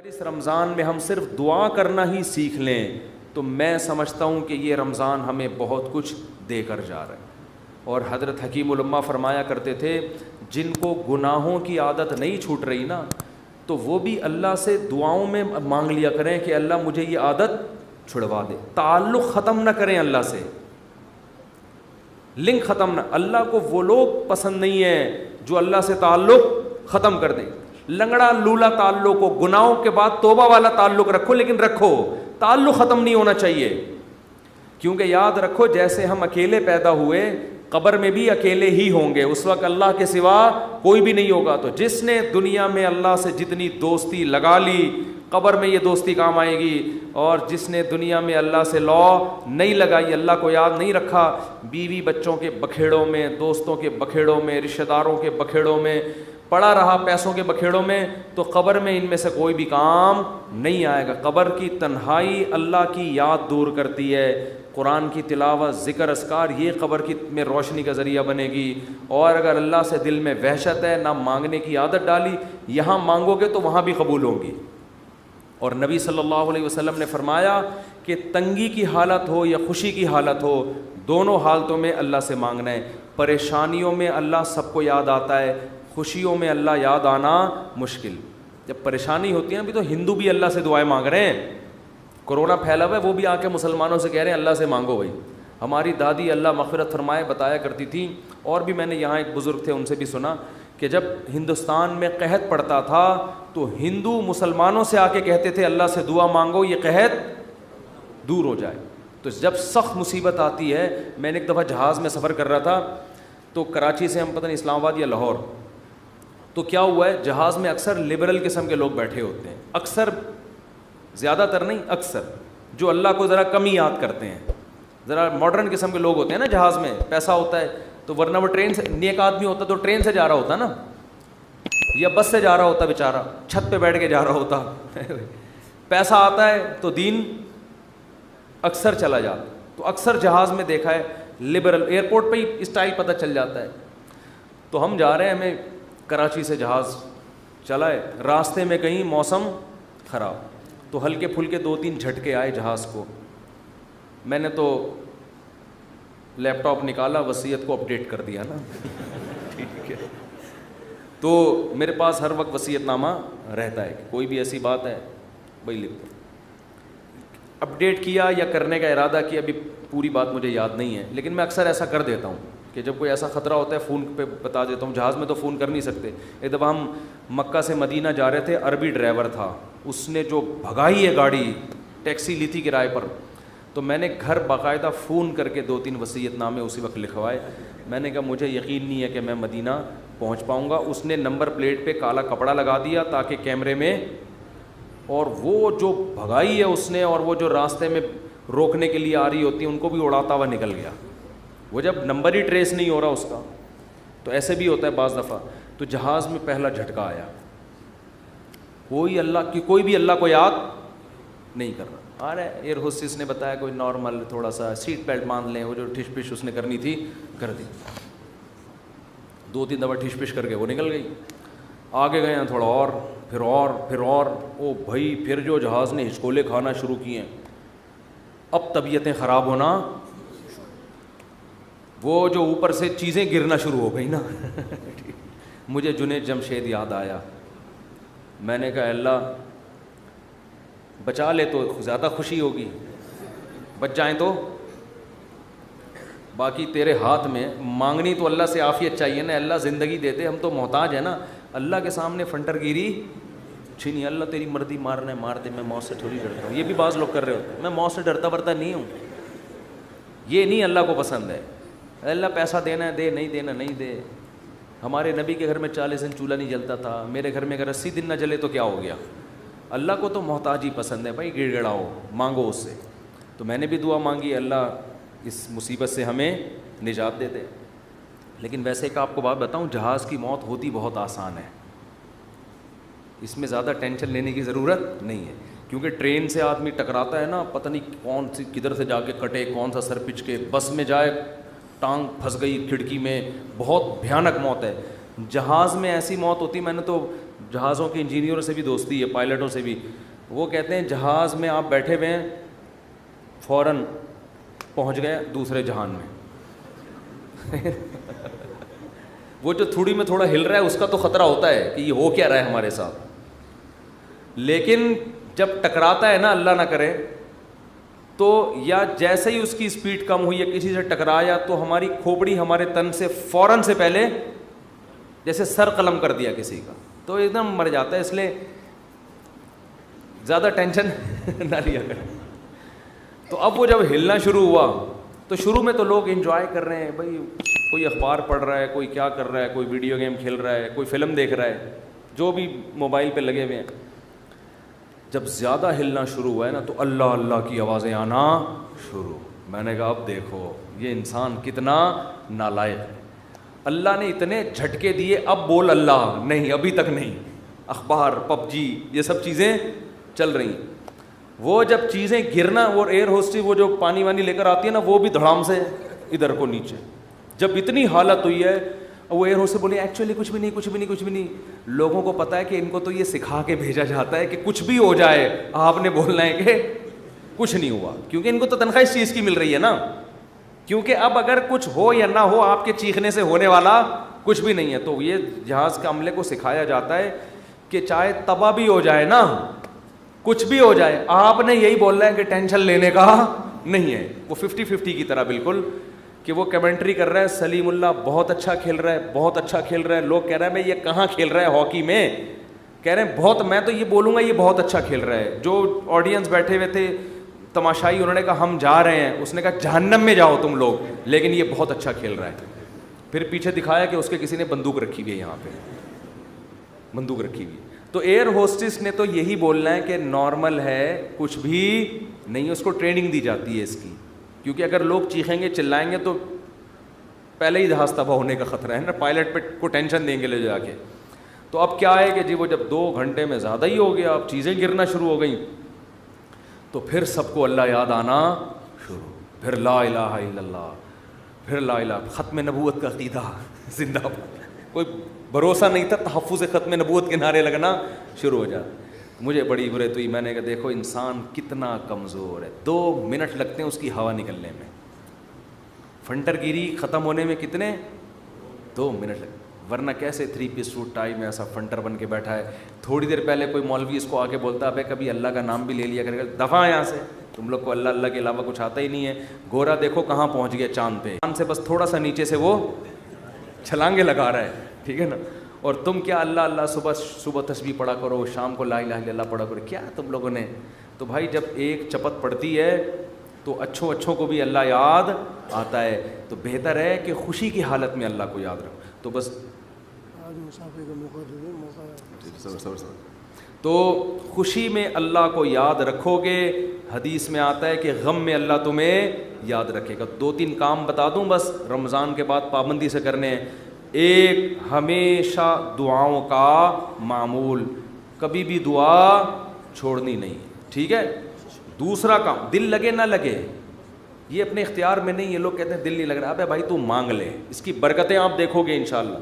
اگر اس رمضان میں ہم صرف دعا کرنا ہی سیکھ لیں تو میں سمجھتا ہوں کہ یہ رمضان ہمیں بہت کچھ دے کر جا رہا ہے. اور حضرت حکیم الامہ فرمایا کرتے تھے جن کو گناہوں کی عادت نہیں چھوٹ رہی نا تو وہ بھی اللہ سے دعاؤں میں مانگ لیا کریں کہ اللہ مجھے یہ عادت چھڑوا دے. تعلق ختم نہ کریں اللہ سے, لنک ختم نہ. اللہ کو وہ لوگ پسند نہیں ہیں جو اللہ سے تعلق ختم کر دیں. لنگڑا لولا تعلق ہو, گناہوں کے بعد توبہ والا تعلق رکھو, لیکن رکھو, تعلق ختم نہیں ہونا چاہیے. کیونکہ یاد رکھو جیسے ہم اکیلے پیدا ہوئے قبر میں بھی اکیلے ہی ہوں گے, اس وقت اللہ کے سوا کوئی بھی نہیں ہوگا. تو جس نے دنیا میں اللہ سے جتنی دوستی لگا لی قبر میں یہ دوستی کام آئے گی, اور جس نے دنیا میں اللہ سے نہیں لگائی, اللہ کو یاد نہیں رکھا, بیوی بچوں کے بکھیڑوں میں, دوستوں کے بکھیڑوں میں, رشتہ داروں کے بکھیڑوں میں پڑا رہا, پیسوں کے بکھیڑوں میں, تو قبر میں ان میں سے کوئی بھی کام نہیں آئے گا. قبر کی تنہائی اللہ کی یاد دور کرتی ہے. قرآن کی تلاوت, ذکر, اذکار, یہ قبر کی میں روشنی کا ذریعہ بنے گی. اور اگر اللہ سے دل میں وحشت ہے, نہ مانگنے کی عادت ڈالی, یہاں مانگو گے تو وہاں بھی قبول ہوں گی. اور نبی صلی اللہ علیہ وسلم نے فرمایا کہ تنگی کی حالت ہو یا خوشی کی حالت ہو, دونوں حالتوں میں اللہ سے مانگنا ہے. پریشانیوں میں اللہ سب کو یاد آتا ہے, خوشیوں میں اللہ یاد آنا مشکل. جب پریشانی ہوتی ہے نا, بھی تو ہندو بھی اللہ سے دعائیں مانگ رہے ہیں. کورونا پھیلا ہوا ہے, وہ بھی آ کے مسلمانوں سے کہہ رہے ہیں اللہ سے مانگو بھائی. ہماری دادی اللہ مغفرت فرمائے بتایا کرتی تھیں, اور بھی میں نے یہاں ایک بزرگ تھے ان سے بھی سنا, کہ جب ہندوستان میں قحط پڑتا تھا تو ہندو مسلمانوں سے آ کے کہتے تھے اللہ سے دعا مانگو یہ قحط دور ہو جائے. تو جب سخت مصیبت آتی ہے, میں نے ایک دفعہ جہاز میں سفر کر رہا تھا, تو کراچی سے ہم پتہ نہیں اسلام آباد یا لاہور, تو کیا ہوا ہے جہاز میں اکثر لبرل قسم کے لوگ بیٹھے ہوتے ہیں, اکثر, زیادہ تر نہیں, اکثر, جو اللہ کو ذرا کم ہی یاد کرتے ہیں, ذرا ماڈرن قسم کے لوگ ہوتے ہیں نا. جہاز میں پیسہ ہوتا ہے تو ورنہ وہ ٹرین سے, نیک آدمی ہوتا تو ٹرین سے جا رہا ہوتا نا, یا بس سے جا رہا ہوتا بیچارہ, چھت پہ بیٹھ کے جا رہا ہوتا. پیسہ آتا ہے تو دین اکثر چلا جاتا. تو اکثر جہاز میں دیکھا ہے لبرل, ایئرپورٹ پہ ہی اسٹائل پتہ چل جاتا ہے. تو ہم جا رہے ہیں, ہمیں کراچی سے جہاز چلا ہے, راستے میں کہیں موسم خراب, تو ہلکے پھلکے 2-3 جھٹکے آئے جہاز کو. میں نے تو لیپ ٹاپ نکالا, وصیت کو اپڈیٹ کر دیا نا. ٹھیک ہے, تو میرے پاس ہر وقت وصیت نامہ رہتا ہے, کہ کوئی بھی ایسی بات ہے بھائی لکھ دو. اپڈیٹ کیا یا کرنے کا ارادہ کیا, ابھی پوری بات مجھے یاد نہیں ہے, لیکن میں اکثر ایسا کر دیتا ہوں کہ جب کوئی ایسا خطرہ ہوتا ہے فون پہ بتا دیتا ہوں. جہاز میں تو فون کر نہیں سکتے. ایک دفعہ ہم مکہ سے مدینہ جا رہے تھے, عربی ڈرائیور تھا, اس نے جو بھگائی ہے گاڑی, ٹیکسی لی تھی کرائے پر, تو میں نے گھر باقاعدہ فون کر کے 2-3 وصیت نامے اسی وقت لکھوائے. میں نے کہا مجھے یقین نہیں ہے کہ میں مدینہ پہنچ پاؤں گا. اس نے نمبر پلیٹ پہ کالا کپڑا لگا دیا تاکہ کیمرے میں, اور وہ جو بھگائی ہے اس نے, اور وہ جو راستے میں روکنے کے لیے آ رہی ہوتی ہیں ان کو بھی اڑاتا ہوا نکل گیا. وہ جب نمبر ہی ٹریس نہیں ہو رہا اس کا, تو ایسے بھی ہوتا ہے بعض دفعہ. تو جہاز میں پہلا جھٹکا آیا, کوئی بھی اللہ کو یاد نہیں کر رہا. ارے ایئر ہوسٹس نے بتایا کوئی نارمل تھوڑا سا سیٹ بیلٹ باندھ لیں, وہ جو ٹھش پش اس نے کرنی تھی کر دی. 2-3 دفعہ ٹھش پش کر کے وہ نکل گئی. آگے گئے ہیں تھوڑا اور, پھر اور, او بھائی پھر جو جہاز نے ہچکولے کھانا شروع کیے ہیں, اب طبیعتیں خراب ہونا, وہ جو اوپر سے چیزیں گرنا شروع ہو گئی نا. مجھے جنید جمشید یاد آیا. میں نے کہا اللہ بچا لے تو زیادہ خوشی ہوگی, بچ جائیں تو باقی تیرے ہاتھ میں. مانگنی تو اللہ سے عافیت چاہیے نا, اللہ زندگی دے دے, ہم تو محتاج ہیں نا. اللہ کے سامنے فنٹر گیری چھینی, اللہ تیری مرضی مارنا ہے مار دے, میں موت سے تھوڑی ڈرتا ہوں. یہ بھی بعض لوگ کر رہے ہوتے ہیں, میں موت سے ڈرتا ورتا نہیں ہوں. یہ نہیں اللہ کو پسند ہے. اللہ پیسہ دینا ہے دے, نہیں دینا نہیں دے. ہمارے نبی کے گھر میں 40 دن چولہا نہیں جلتا تھا, میرے گھر میں اگر 80 دن نہ جلے تو کیا ہو گیا. اللہ کو تو محتاج ہی پسند ہے بھائی, گڑ گڑاؤ, مانگو اس سے. تو میں نے بھی دعا مانگی, اللہ اس مصیبت سے ہمیں نجات دے دے. لیکن ویسے ایک آپ کو بات بتاؤں, جہاز کی موت ہوتی بہت آسان ہے, اس میں زیادہ ٹینشن لینے کی ضرورت نہیں ہے. کیونکہ ٹرین سے آدمی ٹکراتا ہے نا, پتہ نہیں کون سی کدھر سے جا کے کٹے, کون سا سر پچ کے, بس میں جائے ٹانگ پھنس گئی کھڑکی میں, بہت بھیانک موت ہے. جہاز میں ایسی موت ہوتی, میں نے تو جہازوں کے انجینئروں سے بھی دوستی ہے, پائلٹوں سے بھی. وہ کہتے ہیں جہاز میں آپ بیٹھے ہوئے ہیں, فوراً پہنچ گئے دوسرے جہان میں. وہ جو تھوڑی میں تھوڑا ہل رہا ہے اس کا تو خطرہ ہوتا ہے کہ یہ ہو کیا رہا ہے ہمارے ساتھ, لیکن جب ٹکراتا ہے نا, اللہ نہ کرے, تو یا جیسے ہی اس کی اسپیڈ کم ہوئی یا کسی سے ٹکرایا تو ہماری کھوپڑی ہمارے تن سے فوراً سے پہلے جیسے سر قلم کر دیا کسی کا, تو ایک دم مر جاتا ہے. اس لیے زیادہ ٹینشن نہ لیا کریں. تو اب وہ جب ہلنا شروع ہوا تو شروع میں تو لوگ انجوائے کر رہے ہیں بھائی, کوئی اخبار پڑھ رہا ہے, کوئی کیا کر رہا ہے, کوئی ویڈیو گیم کھیل رہا ہے, کوئی فلم دیکھ رہا ہے, جو بھی موبائل پہ لگے ہوئے ہیں. جب زیادہ ہلنا شروع ہوا ہے نا تو اللہ اللہ کی آوازیں آنا شروع. میں نے کہا اب دیکھو یہ انسان کتنا نالائق ہے. اللہ نے اتنے جھٹکے دیے, اب بول اللہ نہیں, ابھی تک نہیں. اخبار, پب جی, یہ سب چیزیں چل رہی ہیں. وہ جب چیزیں گرنا, وہ ایئر ہوسٹس وہ جو پانی وانی لے کر آتی ہے نا, وہ بھی دھڑام سے ادھر کو نیچے. جب اتنی حالت ہوئی ہے, وہ ایئر ہوسٹس بولے ایکچولی کچھ بھی نہیں, کچھ بھی نہیں, کچھ بھی نہیں. لوگوں کو پتا ہے کہ ان کو تو یہ سکھا کے بھیجا جاتا ہے کہ کچھ بھی ہو جائے آپ نے بولنا ہے کہ کچھ نہیں ہوا, کیونکہ ان کو تو تنخواہ اس چیز کی مل رہی ہے نا. کیونکہ اب اگر کچھ ہو یا نہ ہو, آپ کے چیخنے سے ہونے والا کچھ بھی نہیں ہے. تو یہ جہاز کے عملے کو سکھایا جاتا ہے کہ چاہے تباہ بھی ہو جائے نا, کچھ بھی ہو جائے, آپ نے یہی بولنا ہے کہ ٹینشن لینے کا نہیں ہے. وہ 50-50 کی طرح بالکل, کہ وہ کمنٹری کر رہا ہے, سلیم اللہ بہت اچھا کھیل رہا ہے, بہت اچھا کھیل رہا ہے. لوگ کہہ رہے ہیں میں یہ کہاں کھیل رہا ہے ہاکی میں, کہہ رہے ہیں بہت, میں تو یہ بولوں گا یہ بہت اچھا کھیل رہا ہے. جو آڈینس بیٹھے ہوئے تھے تماشائی, انہوں نے کہا ہم جا رہے ہیں. اس نے کہا جہنم میں جاؤ تم لوگ, لیکن یہ بہت اچھا کھیل رہا ہے. پھر پیچھے دکھایا کہ اس کے کسی نے بندوق رکھی ہوئی ہے, یہاں پہ بندوق رکھی ہوئی. تو ایئر ہوسٹس نے تو یہی بولنا ہے کہ نارمل ہے, کچھ بھی نہیں. اس کو ٹریننگ دی جاتی ہے اس کی, کیونکہ اگر لوگ چیخیں گے چلائیں گے تو پہلے ہی جہاز تباہ ہونے کا خطرہ ہے نا, پائلٹ پہ کو ٹینشن دیں گے لے جا کے. تو اب کیا ہے کہ جی وہ جب 2 گھنٹے میں زیادہ ہی ہو گیا, اب چیزیں گرنا شروع ہو گئیں, تو پھر سب کو اللہ یاد آنا شروع. پھر لا الہ الا اللہ, پھر لا الہ, ختم نبوت کا عقیدہ زندہ باد. کوئی بھروسہ نہیں تھا, تحفظ ختم نبوت کے نعرے لگنا شروع ہو جاتے. مجھے بڑی عبرت ہوئی, میں نے کہا دیکھو انسان کتنا کمزور ہے, 2 منٹ لگتے ہیں اس کی ہوا نکلنے میں. فنٹر گیری ختم ہونے میں کتنے, 2 منٹ لگتے. ورنہ کیسے 3 پیس سوٹ ٹائی میں ایسا فنٹر بن کے بیٹھا ہے. تھوڑی دیر پہلے کوئی مولوی اس کو آ کے بولتا ہے کبھی اللہ کا نام بھی لے لیا کرے گا, دفعہ یہاں سے, تم لوگ کو اللہ اللہ کے علاوہ کچھ آتا ہی نہیں ہے. گورا دیکھو کہاں پہنچ گیا, چاند پہ, چاند سے بس تھوڑا سا نیچے سے وہ چھلانگے لگا رہا ہے, ٹھیک ہے نا. اور تم کیا اللہ اللہ, صبح تسبیح پڑھا کرو, شام کو لا الہ الا اللہ پڑھا کرو, کیا تم لوگوں نے. تو بھائی جب ایک چپت پڑتی ہے تو اچھوں کو بھی اللہ یاد آتا ہے. تو بہتر ہے کہ خوشی کی حالت میں اللہ کو یاد رکھو. تو بس تو خوشی میں اللہ کو یاد رکھو گے. حدیث میں آتا ہے کہ غم میں اللہ تمہیں یاد رکھے گا. 2-3 کام بتا دوں بس, رمضان کے بعد پابندی سے کرنے ہیں. ایک, ہمیشہ دعاؤں کا معمول, کبھی بھی دعا چھوڑنی نہیں, ٹھیک ہے. دوسرا کام, دل لگے نہ لگے, یہ اپنے اختیار میں نہیں. یہ لوگ کہتے ہیں دل نہیں لگ رہا, ابے بھائی تو مانگ لے, اس کی برکتیں آپ دیکھو گے انشاءاللہ.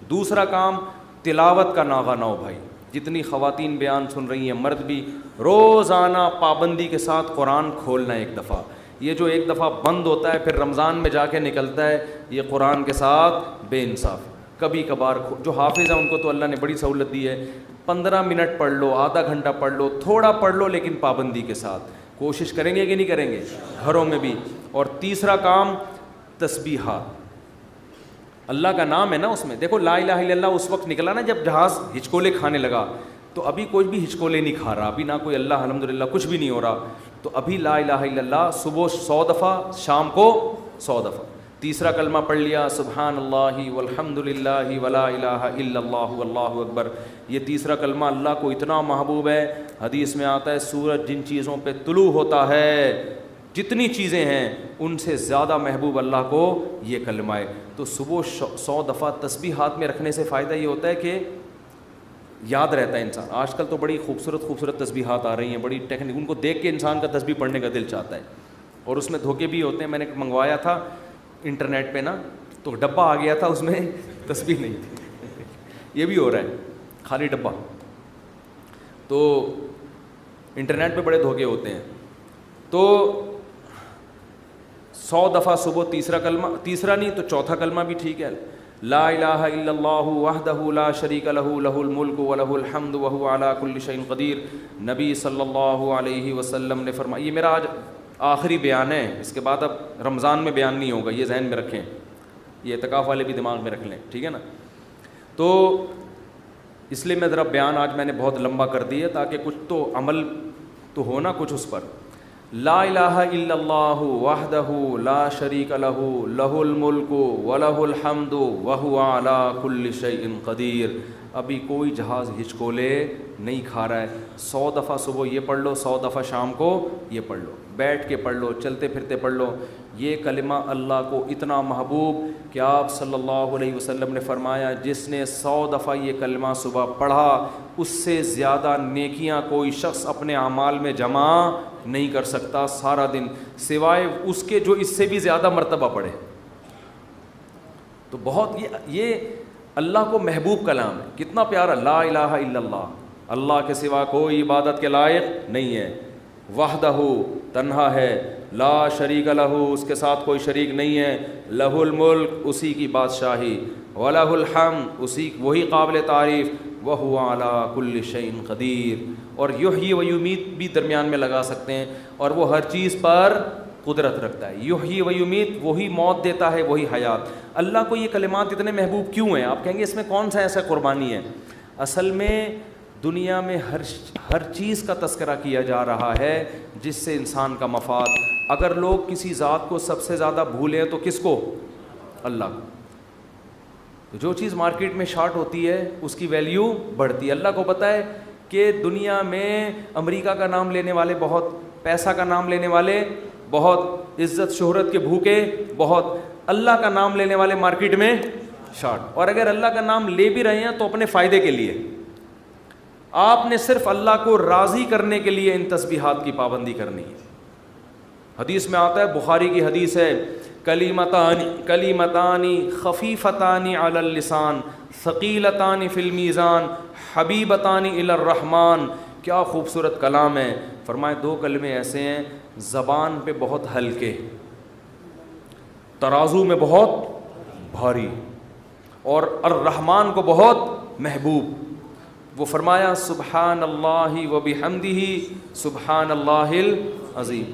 دوسرا کام, تلاوت کا ناغہ نہ ہو بھائی. جتنی خواتین بیان سن رہی ہیں, مرد بھی, روزانہ پابندی کے ساتھ قرآن کھولنا ہے 1 دفعہ. یہ جو 1 دفعہ بند ہوتا ہے پھر رمضان میں جا کے نکلتا ہے, یہ قرآن کے ساتھ بے انصاف. کبھی کبھار جو حافظ ہیں ان کو تو اللہ نے بڑی سہولت دی ہے, 15 منٹ پڑھ لو, آدھا گھنٹہ پڑھ لو, تھوڑا پڑھ لو, لیکن پابندی کے ساتھ. کوشش کریں گے کہ نہیں کریں گے گھروں میں بھی. اور تیسرا کام, تسبیحات. اللہ کا نام ہے نا اس میں. دیکھو لا الہ الا اللہ اس وقت نکلا نا جب جہاز ہچکولے کھانے لگا, تو ابھی کوئی بھی ہچکولے نہیں کھا رہا, ابھی نہ کوئی اللہ الحمدللہ کچھ بھی نہیں ہو رہا. تو ابھی لا الہ الا اللہ صبح 100 دفعہ, شام کو 100 دفعہ. تیسرا کلمہ پڑھ لیا, سبحان اللہ والحمد للہ ولا الہ الا اللہ واللہ اکبر. یہ تیسرا کلمہ اللہ کو اتنا محبوب ہے. حدیث میں آتا ہے سورج جن چیزوں پہ طلوع ہوتا ہے, جتنی چیزیں ہیں ان سے زیادہ محبوب اللہ کو یہ کلمہ ہے. تو صبح 100 دفعہ تسبیح ہاتھ میں رکھنے سے فائدہ یہ ہوتا ہے کہ یاد رہتا ہے انسان. آج کل تو بڑی خوبصورت تسبیحات آ رہی ہیں, بڑی ٹیکنیک, ان کو دیکھ کے انسان کا تسبیح پڑھنے کا دل چاہتا ہے. اور اس میں دھوکے بھی ہوتے ہیں. میں نے منگوایا تھا انٹرنیٹ پہ نا, تو ڈبہ آ گیا تھا, اس میں تسبیح نہیں تھی. یہ بھی ہو رہا ہے. خالی ڈبہ. تو انٹرنیٹ پہ بڑے دھوکے ہوتے ہیں. تو 100 دفعہ صبح تیسرا کلمہ, تیسرا نہیں تو چوتھا کلمہ بھی ٹھیک ہے, لا الہ الا اللہ وحدہ لا شریک لہ لہ الملک ولہ الحمد وہو علی کل شیء قدیر. نبی صلی اللہ علیہ وسلم نے فرمایا, یہ میرا آج آخری بیان ہے, اس کے بعد اب رمضان میں بیان نہیں ہوگا, یہ ذہن میں رکھیں, یہ اعتکاف والے بھی دماغ میں رکھ لیں, ٹھیک ہے نا. تو اس لیے میں ذرا بیان آج میں نے بہت لمبا کر دیا تاکہ کچھ تو عمل تو ہونا کچھ اس پر. لا الہ الا اللہ وحدہ لا شریک لہ لہ الملک ولہ الحمد وہو علی کل شیء قدیر. ابھی کوئی جہاز ہچکولے نہیں کھا رہا ہے. 100 دفعہ صبح یہ پڑھ لو, 100 دفعہ شام کو یہ پڑھ لو, بیٹھ کے پڑھ لو, چلتے پھرتے پڑھ لو. یہ کلمہ اللہ کو اتنا محبوب کہ آپ صلی اللہ علیہ وسلم نے فرمایا جس نے 100 دفعہ یہ کلمہ صبح پڑھا اس سے زیادہ نیکیاں کوئی شخص اپنے اعمال میں جمع نہیں کر سکتا سارا دن, سوائے اس کے جو اس سے بھی زیادہ مرتبہ پڑھے. تو بہت یہ اللہ کو محبوب کلام ہے. کتنا پیارا, لا الہ الا اللہ, اللہ کے سوا کوئی عبادت کے لائق نہیں ہے, وحدہ تنہا ہے, لا شریک لہ اس کے ساتھ کوئی شریک نہیں ہے, لہ الملک اسی کی بادشاہی, ولہ الحمد وہی قابل تعریف, وہو علی کل شیء قدیر. اور یحیی و یمیت بھی درمیان میں لگا سکتے ہیں, اور وہ ہر چیز پر قدرت رکھتا ہے. یحیی و یمیت, وہی موت دیتا ہے وہی حیات. اللہ کو یہ کلمات اتنے محبوب کیوں ہیں؟ آپ کہیں گے اس میں کون سا ایسا قربانی ہے؟ اصل میں دنیا میں ہر چیز کا تذکرہ کیا جا رہا ہے جس سے انسان کا مفاد. اگر لوگ کسی ذات کو سب سے زیادہ بھولیں تو کس کو؟ اللہ کو. تو جو چیز مارکیٹ میں شارٹ ہوتی ہے اس کی ویلیو بڑھتی ہے. اللہ کو پتہ ہے کہ دنیا میں امریکہ کا نام لینے والے بہت, پیسہ کا نام لینے والے بہت, عزت شہرت کے بھوکے بہت, اللہ کا نام لینے والے مارکیٹ میں شارٹ. اور اگر اللہ کا نام لے بھی رہے ہیں تو اپنے فائدے کے لیے. آپ نے صرف اللہ کو راضی کرنے کے لیے ان تسبیحات کی پابندی کرنی ہے. حدیث میں آتا ہے, بخاری کی حدیث ہے, کلیمتان خفیفتان علی اللسان ثقیلتان فی المیزان حبیبتان الی الرحمن. کیا خوبصورت کلام ہے. فرمائے 2 کلمے ایسے ہیں زبان پہ بہت ہلکے, ترازو میں بہت بھاری, اور الرحمن کو بہت محبوب. وہ فرمایا سبحان اللہ و بحمدہ سبحان اللہ العظیم.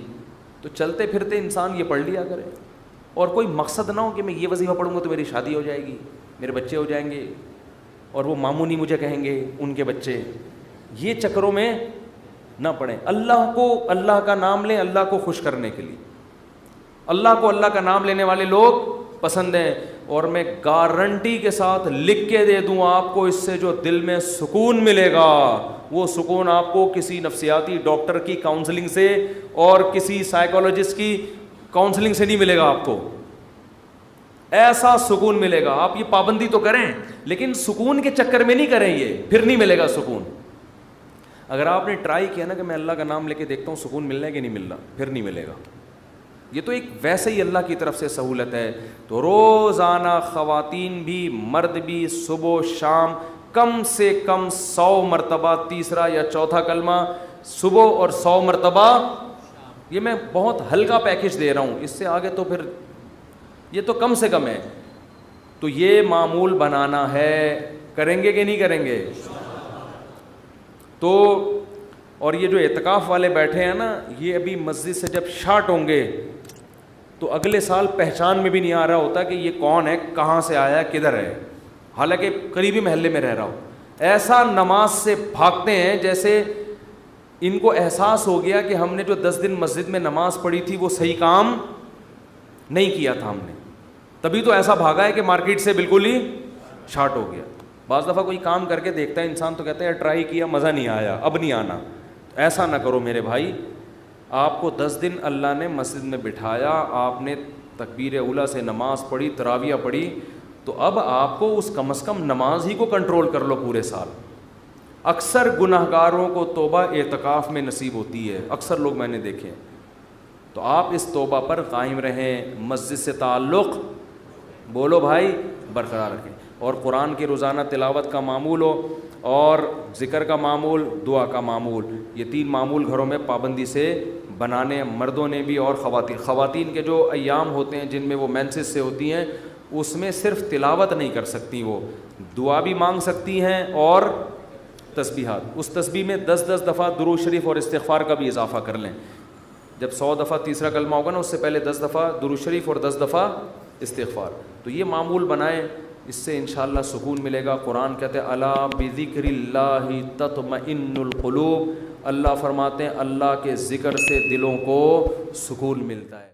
تو چلتے پھرتے انسان یہ پڑھ لیا کرے, اور کوئی مقصد نہ ہو کہ میں یہ وظیفہ پڑھوں گا تو میری شادی ہو جائے گی, میرے بچے ہو جائیں گے, اور وہ ماموں نہیں مجھے کہیں گے ان کے بچے. یہ چکروں میں نہ پڑھیں. اللہ کو, اللہ کا نام لیں اللہ کو خوش کرنے کے لیے. اللہ کو اللہ کا نام لینے والے لوگ پسند ہیں. اور میں گارنٹی کے ساتھ لکھ کے دے دوں آپ کو, اس سے جو دل میں سکون ملے گا وہ سکون آپ کو کسی نفسیاتی ڈاکٹر کی کاؤنسلنگ سے اور کسی سائیکولوجسٹ کی کاؤنسلنگ سے نہیں ملے گا. آپ کو ایسا سکون ملے گا. آپ یہ پابندی تو کریں لیکن سکون کے چکر میں نہیں کریں, یہ پھر نہیں ملے گا سکون. اگر آپ نے ٹرائی کیا نا کہ میں اللہ کا نام لے کے دیکھتا ہوں سکون ملنا ہے کہ نہیں ملنا, پھر نہیں ملے گا. یہ تو ایک ویسے ہی اللہ کی طرف سے سہولت ہے. تو روزانہ خواتین بھی مرد بھی صبح و شام کم سے کم 100 مرتبہ تیسرا یا چوتھا کلمہ صبح اور 100 مرتبہ. یہ میں بہت ہلکا پیکج دے رہا ہوں, اس سے آگے تو پھر یہ تو کم سے کم ہے. تو یہ معمول بنانا ہے, کریں گے کہ نہیں کریں گے؟ تو اور یہ جو اعتکاف والے بیٹھے ہیں نا, یہ ابھی مسجد سے جب شارٹ ہوں گے تو اگلے سال پہچان میں بھی نہیں آ رہا ہوتا کہ یہ کون ہے, کہاں سے آیا, کدھر ہے, حالانکہ قریبی محلے میں رہ رہا ہو. ایسا نماز سے بھاگتے ہیں جیسے ان کو احساس ہو گیا کہ ہم نے جو 10 دن مسجد میں نماز پڑھی تھی وہ صحیح کام نہیں کیا تھا ہم نے, تبھی تو ایسا بھاگا ہے کہ مارکیٹ سے بالکل ہی شارٹ ہو گیا. بعض دفعہ کوئی کام کر کے دیکھتا ہے انسان تو کہتا ہے ٹرائی کیا مزہ نہیں آیا, اب نہیں آنا. ایسا نہ کرو میرے بھائی. آپ کو 10 دن اللہ نے مسجد میں بٹھایا, آپ نے تکبیر اولیٰ سے نماز پڑھی, تراویح پڑھی, تو اب آپ کو اس کم از کم نماز ہی کو کنٹرول کر لو پورے سال. اکثر گناہ گاروں کو توبہ اعتکاف میں نصیب ہوتی ہے, اکثر لوگ میں نے دیکھے. تو آپ اس توبہ پر قائم رہیں, مسجد سے تعلق بولو بھائی برقرار رکھیں, اور قرآن کی روزانہ تلاوت کا معمول ہو. اور ذکر کا معمول، دعا کا معمول، یہ 3 معمول گھروں میں پابندی سے بنانے، مردوں نے بھی اور خواتین کے جو ایام ہوتے ہیں جن میں وہ مینسس سے ہوتی ہیں اس میں صرف تلاوت نہیں کر سکتی، وہ دعا بھی مانگ سکتی ہیں اور تسبیحات، اس تسبیح میں 10 دفعہ درود شریف اور استغفار کا بھی اضافہ کر لیں، جب 100 دفعہ تیسرا کلمہ ہوگا نا اس سے پہلے 10 دفعہ درود شریف اور 10 دفعہ استغفار، تو یہ معمول بنائیں، اس سے انشاءاللہ سکون ملے گا۔ قرآن کہتے ہیں الا بذکر اللہ تطمئن القلوب، اللہ فرماتے ہیں اللہ کے ذکر سے دلوں کو سکون ملتا ہے۔